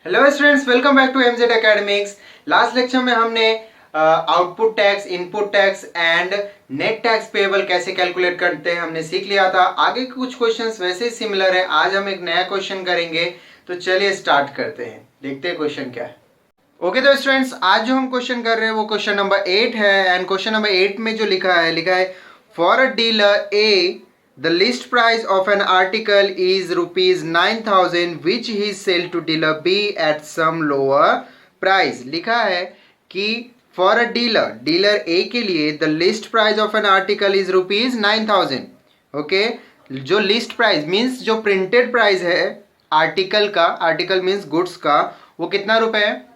Hello students, welcome back to MZ academics. Last lecture में हमने output tax, input tax and net tax payable कैसे calculate करते हैं हमने सीख लिया था। आगे के कुछ क्वेश्चंस वैसे ही सिमिलर है। आज हम एक नया क्वेश्चन करेंगे, तो चलिए स्टार्ट करते हैं, देखते हैं क्वेश्चन क्या है। ओके तो स्टूडेंट्स, आज जो हम क्वेश्चन कर रहे हैं वो क्वेश्चन नंबर 8 है। एंड क्वेश्चन नंबर 8 में जो लिखा है for a dealer A the list price of an article is rupees 9,000 which he sell to dealer B at some lower price। लिखा है कि for a dealer A के लिए the list price of an article is rupees 9,000। Okay, जो list price means जो printed price है article का, article means goods का, वो कितना रुपए है?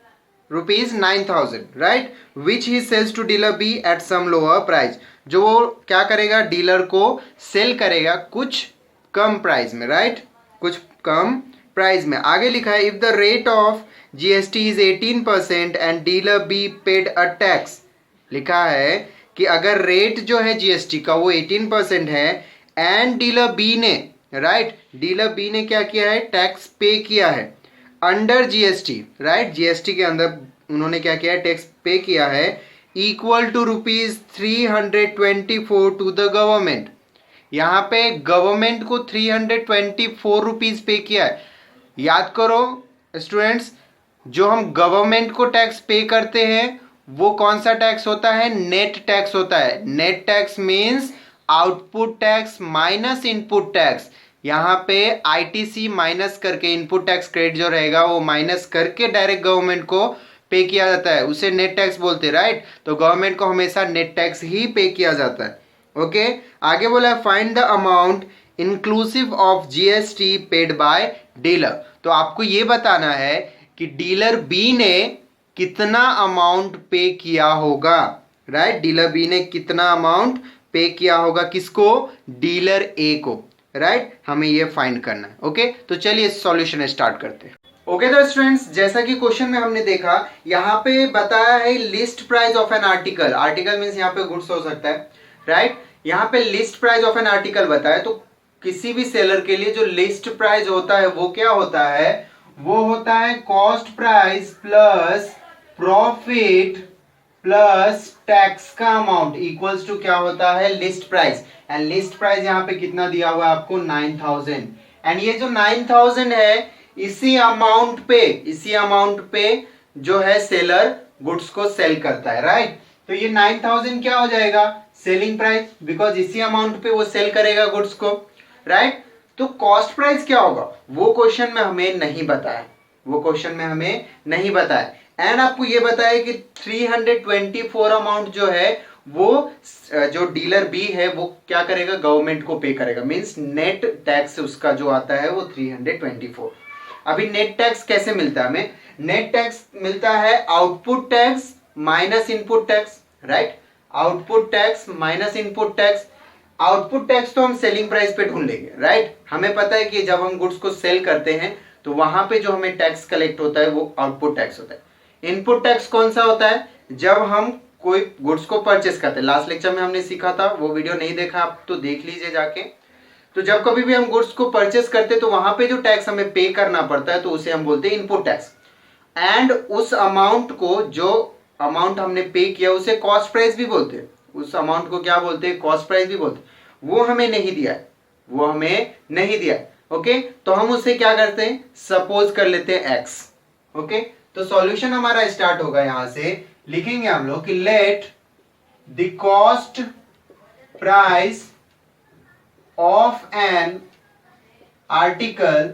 Rupees 9,000, right. Which he sells to dealer B at some lower price. जो वो क्या करेगा, डीलर को सेल करेगा कुछ कम प्राइस में, राइट, कुछ कम प्राइस में। आगे लिखा है if the rate of GST is 18% and dealer be paid a tax. लिखा है कि अगर रेट जो है जीएसटी का वो 18% है एंड डीलर बी ने, राइट, डीलर बी ने क्या किया है, टैक्स पे किया है अंडर जीएसटी, राइट, जीएसटी के अंदर उन्होंने क्या किया है, टैक्स पे किया है equal to ₹324 to the government. यहाँ पे गवर्नमेंट को 324 रुपीज पे किया है। याद करो स्टूडेंट्स, जो हम गवर्नमेंट को टैक्स पे करते हैं वो कौन सा टैक्स होता है? नेट टैक्स होता है। Net tax means output tax minus input tax. यहाँ पे आईटीसी माइनस करके इनपुट टैक्स क्रेडिट जो रहेगा वो माइनस करके डायरेक्ट गवर्नमेंट को पे किया जाता है, उसे नेट टैक्स बोलते हैं, राइट। तो गवर्नमेंट को हमेशा नेट टैक्स ही पे किया जाता है। ओके, आगे बोला है find the amount inclusive of GST paid by dealer. तो आपको ये बताना है कि डीलर बी ने कितना अमाउंट पे किया होगा, राइट। डीलर बी ने कितना अमाउंट पे किया होगा, किसको? डीलर ए को, राइट। हमें ये फाइंड करना है। ओके, तो चलिए सॉल्यूशन स्टार्ट करते हैं। ओके तो स्टूडेंट्स, जैसा कि क्वेश्चन में हमने देखा, यहाँ पे बताया है list price of an article. Article means यहाँ पे गुड्स हो सकता है, राइट। यहाँ पे list price of an article बताया, तो किसी भी सेलर के लिए जो लिस्ट प्राइस होता है वो क्या होता है? वो होता है cost price plus profit plus tax का अमाउंट इक्वल्स टू क्या होता है? List price. And list price यहाँ पे कितना दिया हुआ है आपको? 9,000। एंड ये जो 9,000 है, इसी अमाउंट पे जो है सेलर गुड्स को सेल करता है, राइट। तो ये 9,000 क्या हो जाएगा? सेलिंग प्राइस, बिकॉज इसी अमाउंट पे वो सेल करेगा गुड्स को, राइट। तो कॉस्ट प्राइस क्या होगा वो क्वेश्चन में हमें नहीं बताया, एंड आपको ये बताया कि 324 अमाउंट जो है वो जो डीलर बी है वो क्या करेगा? गवर्नमेंट को पे करेगा, मींस नेट टैक्स उसका जो आता है वो 324। अभी नेट टैक्स कैसे मिलता है हमें? नेट टैक्स मिलता है output tax minus input tax, right. Output tax minus input tax. Output tax तो हम सेलिंग प्राइस पे ढूंढ लेंगे, राइट। हमें पता है कि जब हम गुड्स को सेल करते हैं तो वहां पे जो हमें टैक्स कलेक्ट होता है वो आउटपुट टैक्स होता है। इनपुट टैक्स कौन सा होता है? जब हम कोई गुड्स को परचेस करते हैं। लास्ट लेक्चर में हमने सीखा था, वो वीडियो नहीं देखा आप तो देख लीजिए जाके। तो जब कभी भी हम गुड्स को परचेस करते हैं तो वहां पे जो टैक्स हमें पे करना पड़ता है तो उसे हम बोलते हैं इनपुट टैक्स। एंड उस अमाउंट को, जो अमाउंट हमने पे किया, उसे कॉस्ट प्राइस भी बोलते हैं। उस अमाउंट को क्या बोलते हैं? कॉस्ट प्राइस भी बोलते हैं। वो हमें नहीं दिया है, ओके। तो हम उससे क्या करते हैं? सपोज कर लेते हैं एक्स। ओके, तो सॉल्यूशन हमारा स्टार्ट होगा, यहां से लिखेंगे हम लोग कि let the cost price of an article,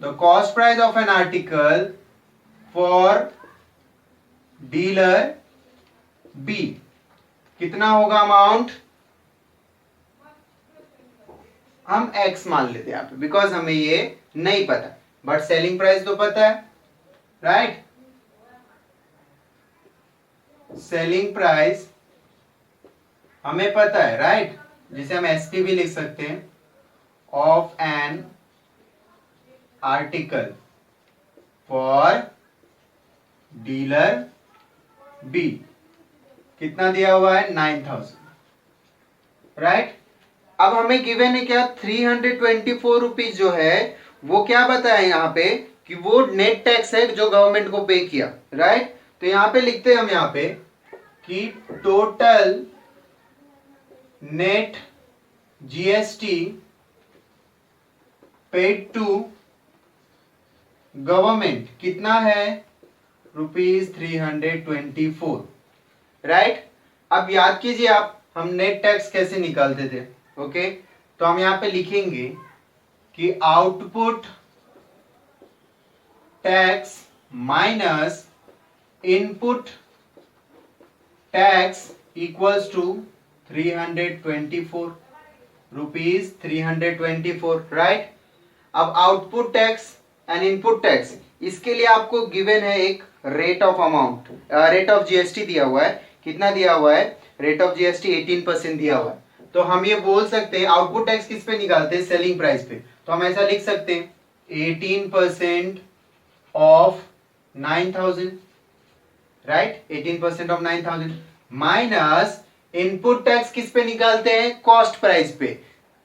the cost price of an article for dealer B कितना होगा अमाउंट? हम x मान लेते हैं यहाँ पे, बिकॉज हमें ये नहीं पता, बट सेलिंग प्राइस तो पता है, राइट। सेलिंग प्राइस हमें पता है, राइट, जिसे हम एसपी भी लिख सकते हैं, of an article for dealer B कितना दिया हुआ है? 9,000, राइट। अब हमें गिवन है क्या? 324 रुपीज जो है वो क्या बताया यहाँ पे कि वो नेट टैक्स है जो गवर्नमेंट को पे किया, राइट। तो यहां पे लिखते हैं हम यहां पे कि total net GST paid to government कितना है, ₹324, राइट। अब याद कीजिए आप, हम नेट टैक्स कैसे निकालते थे, ओके। तो हम यहां पे लिखेंगे कि output tax minus input tax equals to 324 rupees 324, right. अब output tax and input tax, इसके लिए आपको गिवन है एक rate of amount, rate of GST दिया हुआ है। कितना दिया हुआ है, रेट ऑफ जीएसटी 18% दिया हुआ है। तो हम ये बोल सकते हैं आउटपुट टैक्स किस पे निकालते हैं, सेलिंग प्राइस पे। तो हम ऐसा लिख सकते हैं 18% of 9000, right, 18% of 9000 minus input tax किस पे निकालते हैं, कॉस्ट प्राइस पे,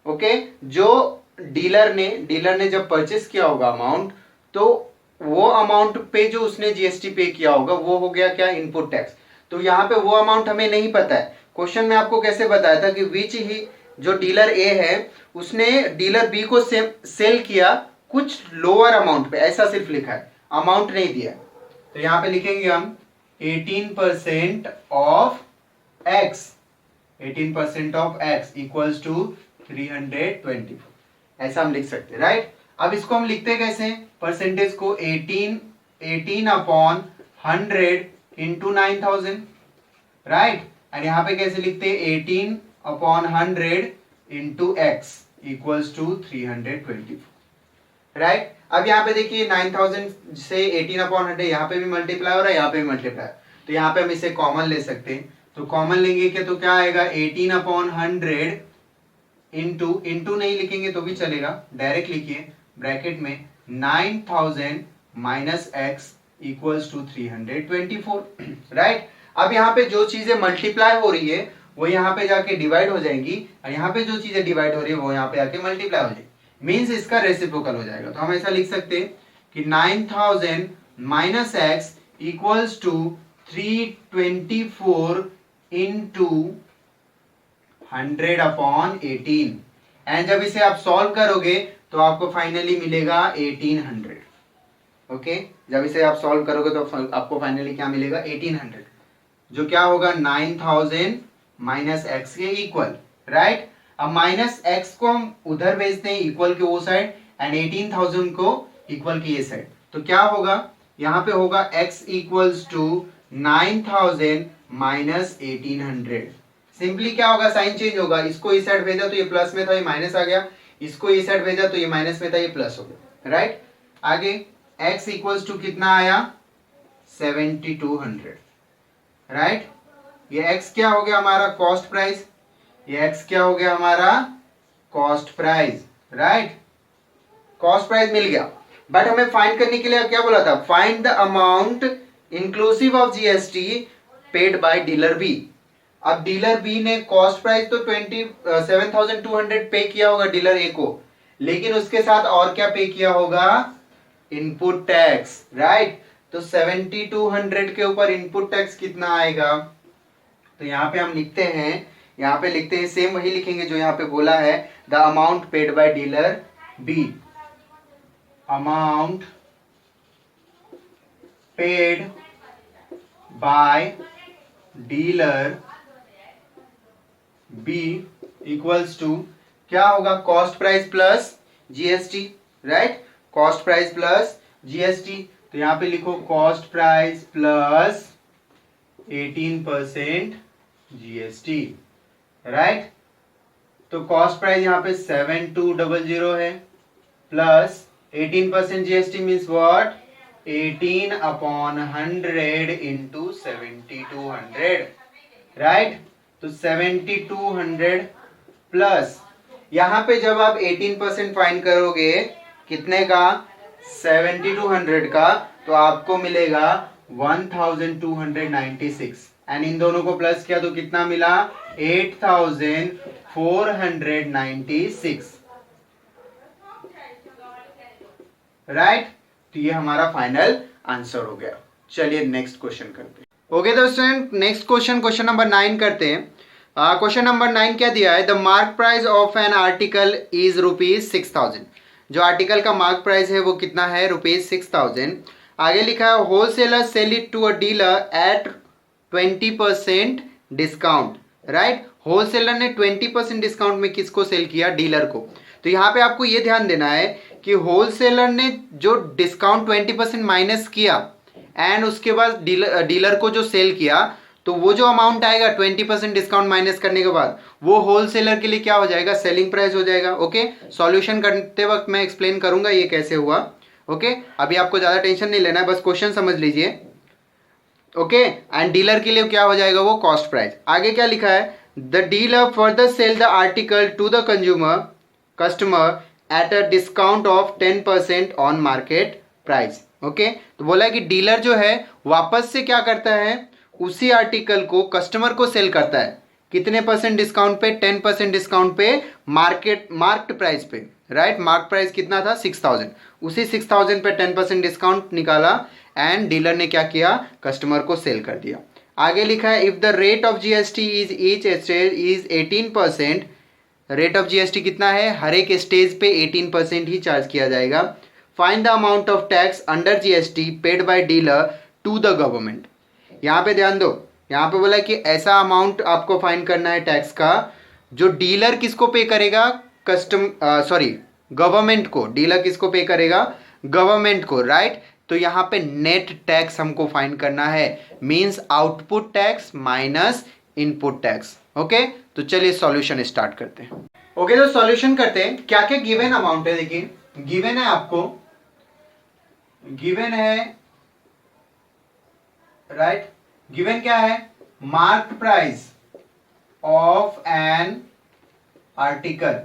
ओके। जो डीलर ने जब परचेस किया होगा अमाउंट, तो वो अमाउंट पे जो उसने जीएसटी पे किया होगा वो हो गया क्या, इनपुट टैक्स। तो यहाँ पे वो अमाउंट हमें नहीं पता है। क्वेश्चन में आपको कैसे बताया था कि विच ही जो डीलर ए है उसने डीलर बी को सेल किया कुछ लोअर अमाउंट पे, ऐसा सिर्फ लिखा है, अमाउंट नहीं दिया। तो यहाँ पे लिखेंगे हम 18% of X, 18% of X equals to 324, ऐसा हम लिख सकते हैं, राइट। अब इसको हम लिखते कैसे, परसेंटेज को 18 अपॉन 100 इंटू 9000, राइट। एंड यहां पे कैसे लिखते हैं, 18 upon 100 into X equals to 324, right. अब यहाँ पे देखिए 9000 से 18 अपॉन 100 यहाँ पे भी मल्टीप्लाई हो रहा है, यहाँ पे भी मल्टीप्लाई, तो यहाँ पे हम इसे कॉमन ले सकते हैं। तो कॉमन लेंगे क्या, तो क्या आएगा, 18 अपॉन 100 इंटू नहीं लिखेंगे तो भी चलेगा, डायरेक्ट लिखिए ब्रैकेट में 9000 minus X equals to 324, right. अब यहाँ पे जो चीजें मल्टीप्लाई हो रही है वो यहाँ पे जाके डिवाइड हो जाएंगी, और यहाँ पे जो चीजें डिवाइड हो रही है वो यहाँ पे आके मल्टीप्लाई हो जाएगी, मीन्स इसका रेसिप्रोकल हो जाएगा। तो हम ऐसा लिख सकते हैं कि 9000 minus X equals to 324 into 100 upon 18, and जब इसे आप सॉल्व करोगे तो आपको फाइनली मिलेगा 1800, ओके। जब इसे आप सॉल्व करोगे तो आपको फाइनली क्या मिलेगा, 1800, जो क्या होगा 9000 माइनस एक्स के इक्वल, राइट। अब माइनस एक्स को हम उधर भेजते हैं इक्वल के वो साइड, एंड 18000 को इक्वल की ये साइड, तो क्या होगा, यहाँ पे होगा x equals to 9000 minus 1800। Simply क्या होगा, साइन चेंज होगा, इसको इस साइड भेजा तो ये प्लस में था, ये माइनस आ गया, इसको इस साइड भेजा तो ये माइनस में था, ये प्लस हो गया, राइट। आगे x इक्वल्स टू कितना आया, 7200, राइट। ये x क्या हो गया हमारा, कॉस्ट प्राइस, ये x क्या हो गया हमारा, cost price, right. Cost price मिल गया, बट हमें फाइंड करने के लिए क्या बोला था, find the amount inclusive of GST paid by dealer B. अब डीलर बी ने कॉस्ट प्राइस तो 7200 पे किया होगा डीलर ए को, लेकिन उसके साथ और क्या पे किया होगा, इनपुट टैक्स, राइट। तो 7200 के ऊपर इनपुट टैक्स कितना आएगा, तो यहाँ पे हम लिखते हैं, यहाँ पे लिखते हैं सेम वही लिखेंगे जो यहाँ पे बोला है, the amount paid by dealer B, amount paid by dealer B equals to क्या होगा, cost price plus GST, right, cost price plus GST. तो यहाँ पे लिखो cost price plus 18% GST, right. तो कॉस्ट प्राइस यहाँ पे 7200 है, plus 18% GST means what, 18 upon 100 into 7200, right. तो 7200 प्लस यहां पे जब आप 18% फाइंड करोगे कितने का, 7200 का, तो आपको मिलेगा 1296, एंड इन दोनों को प्लस किया तो कितना मिला, 8496, राइट। तो ये हमारा फाइनल आंसर हो गया। चलिए नेक्स्ट क्वेश्चन करते हैं। ओके दोस्तों, नेक्स्ट क्वेश्चन नंबर 9 करते हैं। क्वेश्चन नंबर 9 क्या दिया है? The mark price of an article is ₹6,000। जो आर्टिकल का मार्क प्राइस है वो कितना है? ₹6,000। आगे लिखा है wholesaler sell it to a dealer at 20% discount, right. Wholesaler ने 20% डिस्काउंट में किसको सेल किया? डीलर को। तो यहाँ पे आपको ये ध्यान देना है कि होलसेलर ने जो डिस्काउंट 20% माइनस किया एंड उसके बाद डीलर को जो सेल किया, तो वो जो अमाउंट आएगा 20% डिस्काउंट माइनस करने के बाद, वो होलसेलर के लिए क्या हो जाएगा? सेलिंग प्राइस हो जाएगा। ओके, सॉल्यूशन करते वक्त मैं एक्सप्लेन करूंगा ये कैसे हुआ। ओके, अभी आपको ज्यादा टेंशन नहीं लेना है, बस क्वेश्चन समझ लीजिए। ओके, एंड डीलर के लिए क्या हो जाएगा? वो कॉस्ट प्राइस। आगे क्या लिखा है? The dealer further sell the article to the customer at a discount of 10% on market price. Okay, तो बोला है कि डीलर जो है वापस से क्या करता है? उसी आर्टिकल को कस्टमर को सेल करता है। कितने परसेंट डिस्काउंट पे? 10% डिस्काउंट पे, मार्क्ड प्राइस पे, राइट। मार्क प्राइस कितना था? 6,000। उसी 6,000 पे 10% डिस्काउंट निकाला एंड डीलर ने क्या किया? कस्टमर को सेल कर दिया। आगे लिखा है if the rate of GST is each stage is 18%। Rate of GST कितना है? हर एक स्टेज पे 18% ही चार्ज किया जाएगा। Find the amount of tax under GST paid by dealer to the government. यहाँ पे ध्यान दो, यहाँ पे बोला कि ऐसा अमाउंट आपको फाइंड करना है टैक्स का जो डीलर किसको पे करेगा? गवर्नमेंट को। डीलर किसको पे करेगा? गवर्नमेंट को, राइट। तो यहाँ पे नेट टैक्स हमको फाइंड करना है, means output tax minus input tax. Okay, तो चलिए सॉल्यूशन स्टार्ट करते हैं। ओके, तो सॉल्यूशन करते हैं। क्या क्या गिवन अमाउंट है? देखिए, गिवन है आपको, गिवन है, राइट। गिवन क्या है? Mark price of an article.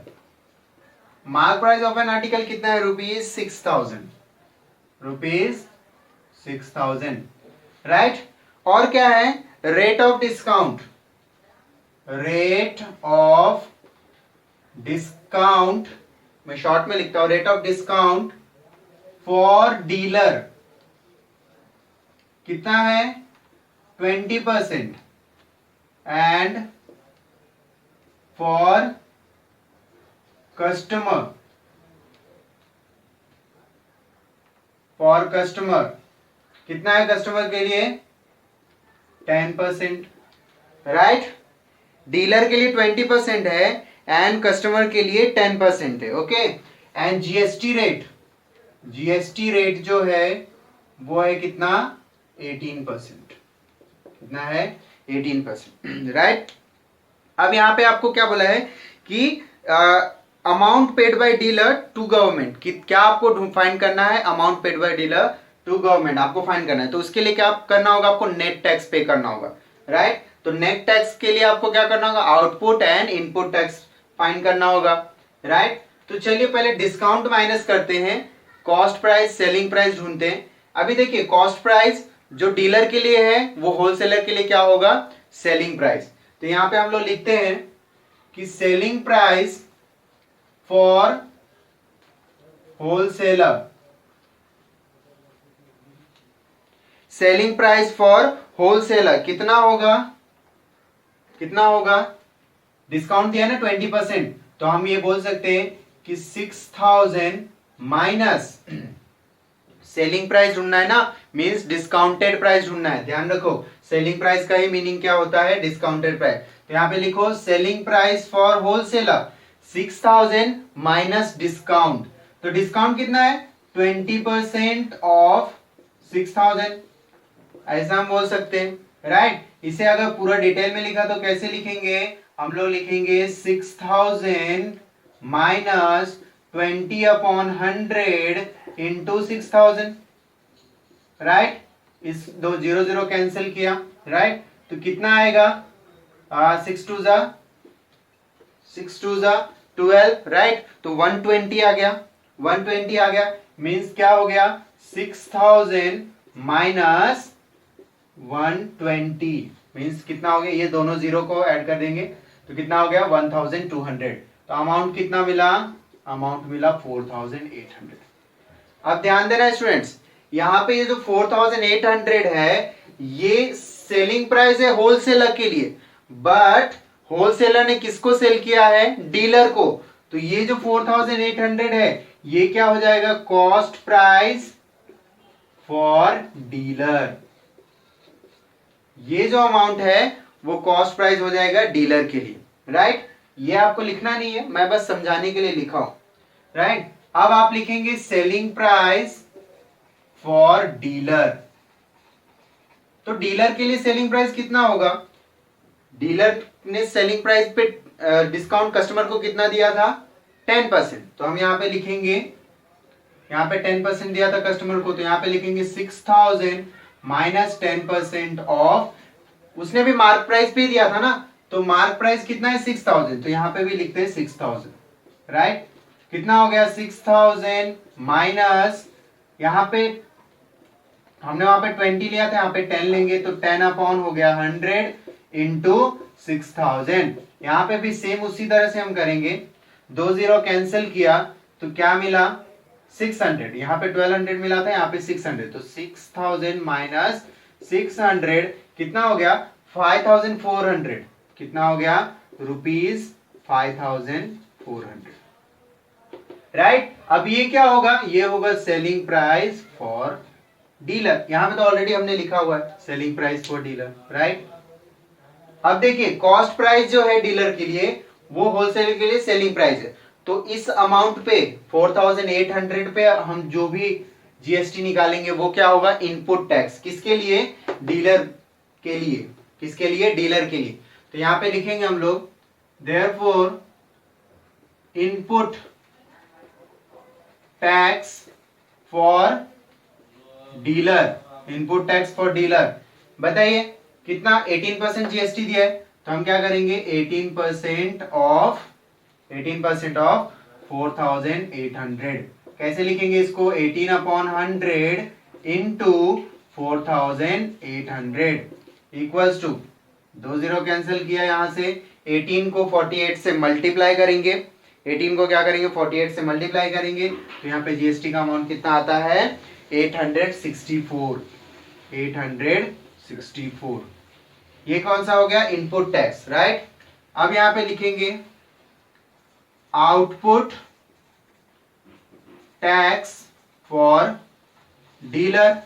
Mark price of an article कितना है? ₹6,000। ₹6,000, राइट। और क्या है? Rate of discount. Rate of discount, मैं शॉर्ट में लिखता हूं, rate of discount for dealer कितना है? 20%। एंड फॉर कस्टमर, कितना है कस्टमर के लिए? 10%, राइट। डीलर के लिए 20% है एंड कस्टमर के लिए 10% है। ओके, एंड जीएसटी रेट जो है वो है कितना? 18%। कितना है? 18%, राइट। अब यहां पे आपको क्या बोला है कि amount paid by dealer to government. क्या आपको फाइंड करना है? Amount paid by dealer to government आपको फाइंड करना है। तो उसके लिए क्या करना होगा? आपको नेट टैक्स पे करना होगा, राइट। तो नेट टैक्स के लिए आपको क्या करना होगा? Output and input tax find करना होगा, राइट। तो चलिए पहले डिस्काउंट माइनस करते हैं, कॉस्ट प्राइस, सेलिंग प्राइस ढूंढते हैं। अभी देखिए, कॉस्ट प्राइस जो डीलर के लिए है वो होलसेलर के लिए क्या होगा? Selling price. तो यहां पे हम लोग लिखते हैं कि selling price for wholesaler, selling price for wholesaler कितना होगा? कितना होगा? डिस्काउंट दिया ना 20%, तो हम ये बोल सकते हैं कि 6,000 माइनस सेलिंग प्राइस ढूंढना है ना, मींस डिस्काउंटेड प्राइस ढूंढना है। ध्यान रखो, सेलिंग प्राइस का ही मीनिंग क्या होता है? Discounted price. तो यहां पे लिखो selling price for wholesaler 6,000 minus discount. तो डिस्काउंट कितना है? 20% ऑफ 6,000, ऐसा हम बोल सकते हैं, राइट। इसे अगर पूरा डिटेल में लिखा तो कैसे लिखेंगे? हम लोग लिखेंगे 6,000 माइनस 20/100 इंटू 6,000, राइट। इस दो 0 0 कैंसिल किया, राइट। तो कितना आएगा? 6 2 जा 12, राइट। तो 120 आ गया, 120 आ गया, मीन्स क्या हो गया? 6,000 माइनस 120 मीन्स कितना हो गया? ये दोनों जीरो को ऐड कर देंगे तो कितना हो गया? 1,200। तो अमाउंट कितना मिला? अमाउंट मिला 4,800। अब ध्यान देना स्टूडेंट्स, यहाँ पे ये जो 4800 है ये सेलिंग प्राइस है होलसेलर के लिए, बट होलसेलर ने किसको सेल किया है? डीलर को। तो ये जो 4800 है ये क्या हो जाएगा? Cost price for dealer. ये जो अमाउंट है वो कॉस्ट प्राइस हो जाएगा डीलर के लिए, राइट? ये आपको लिखना नहीं है, मैं बस समझाने के लिए लिखा हूं, राइट? अब आप लिखेंगे सेलिंग प्राइस फॉर डीलर। तो डीलर के लिए सेलिंग प्राइस कितना होगा? डीलर ने सेलिंग प्राइस पे डिस्काउंट कस्टमर को कितना दिया था? 10%। तो हम यहां पे लिखेंगे, यहां पे 10% दिया था कस्टमर को, तो यहां पे लिखेंगे 6000 माइनस 10% ऑफ, उसने भी मार्क प्राइस पे दिया था ना, तो मार्क प्राइस कितना है? 6000। तो यहां पे भी लिखते हैं 6000, राइट? कितना हो गया? 6000 माइनस, यहां पे हमने वहां पे 20 लिया था, यहां पे 10 लेंगे तो 10 अपॉन हो गया 100 इंटू 6000। यहां पे भी सेम उसी तरह से हम करेंगे, 2 0 कैंसिल किया तो क्या मिला? 600। यहाँ पे 1200 मिला था, यहाँ पे 600, तो 6000 माइनस 600 कितना हो गया? 5400। कितना हो गया? Rupees 5400, right? अब ये क्या होगा? ये होगा सेलिंग प्राइस फॉर डीलर। यहां पे तो ऑलरेडी हमने लिखा हुआ है selling price for dealer, right? अब देखिए कॉस्ट प्राइस जो है डीलर के लिए वो होलसेलर के लिए सेलिंग प्राइस है, तो इस अमाउंट पे 4800 पे हम जो भी जीएसटी निकालेंगे वो क्या होगा? Input tax. किसके लिए? डीलर के लिए। किसके लिए? डीलर के लिए। तो यहां पे लिखेंगे हम लोग therefore input tax for dealer. Input tax for dealer बताइए कितना? 18% जीएसटी दिया है, तो हम क्या करेंगे? 18% ऑफ 4800। कैसे लिखेंगे इसको? 18 upon 100 into 4800 equals to, 2 0 cancel किया, यहां से 18 को 48 से मल्टीप्लाई करेंगे, 18 को क्या करेंगे? 48 से मल्टीप्लाई करेंगे, तो यहाँ पे जीएसटी का अमाउंट कितना आता है? 864। ये कौन सा हो गया? Input tax, right? अब यहां पे लिखेंगे output tax for dealer.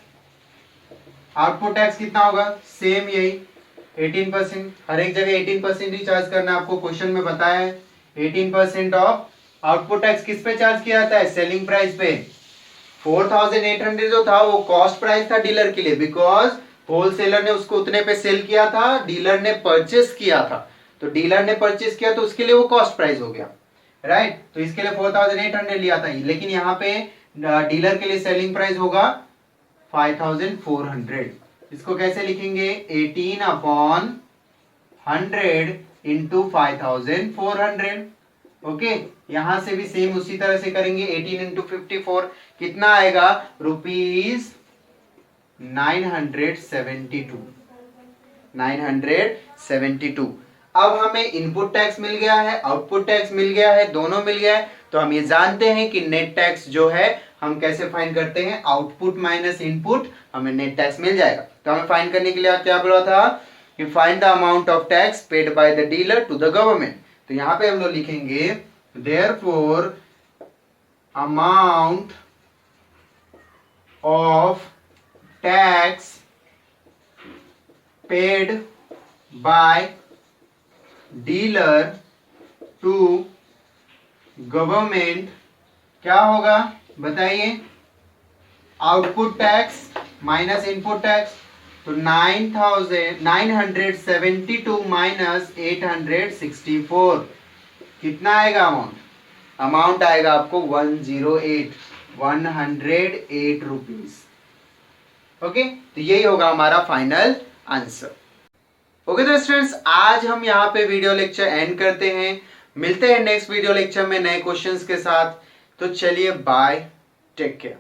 Output tax कितना होगा? सेम यही 18%, हर एक जगह 18% ही चार्ज करना है, आपको क्वेश्चन में बताया है। 18% ऑफ आउटपुट टैक्स किस पे चार्ज किया जाता है? सेलिंग प्राइस पे। 4800 जो था वो कॉस्ट प्राइस था डीलर के लिए, बिकॉज होलसेलर ने उसको उतने पे सेल किया था, डीलर ने परचेस किया था, तो डीलर ने परचेस किया तो उसके लिए वो कॉस्ट प्राइस हो गया, राइट? तो इसके लिए 4800 लिया था, लेकिन यहाँ पे डीलर के लिए सेलिंग प्राइस होगा 5400। इसको कैसे लिखेंगे? 18 अपॉन 100 इंटू 5400। ओके, यहां से भी सेम उसी तरह से करेंगे, 18 इंटू 54 कितना आएगा? रुपीज 972। अब हमें इनपुट टैक्स मिल गया है, आउटपुट टैक्स मिल गया है, दोनों मिल गया है, तो हम ये जानते हैं कि नेट टैक्स जो है हम कैसे फाइंड करते हैं? आउटपुट माइनस इनपुट, हमें नेट टैक्स मिल जाएगा। तो हमें फाइंड करने के लिए क्या बोला था कि find the amount of tax paid by the dealer to the government. तो यहां पे हम लोग लिखेंगे therefore amount of tax paid by dealer to government क्या होगा? बताइए। Output tax minus input tax, तो 972 माइनस 864 कितना आएगा अमाउंट? अमाउंट आएगा आपको 108 रुपीज। ओके, तो यही होगा हमारा फाइनल आंसर। ओके तो स्टूडेंट्स, आज हम यहाँ पे वीडियो लेक्चर एंड करते हैं, मिलते हैं नेक्स्ट वीडियो लेक्चर में नए क्वेश्चंस के साथ। तो चलिए बाय, टेक केयर।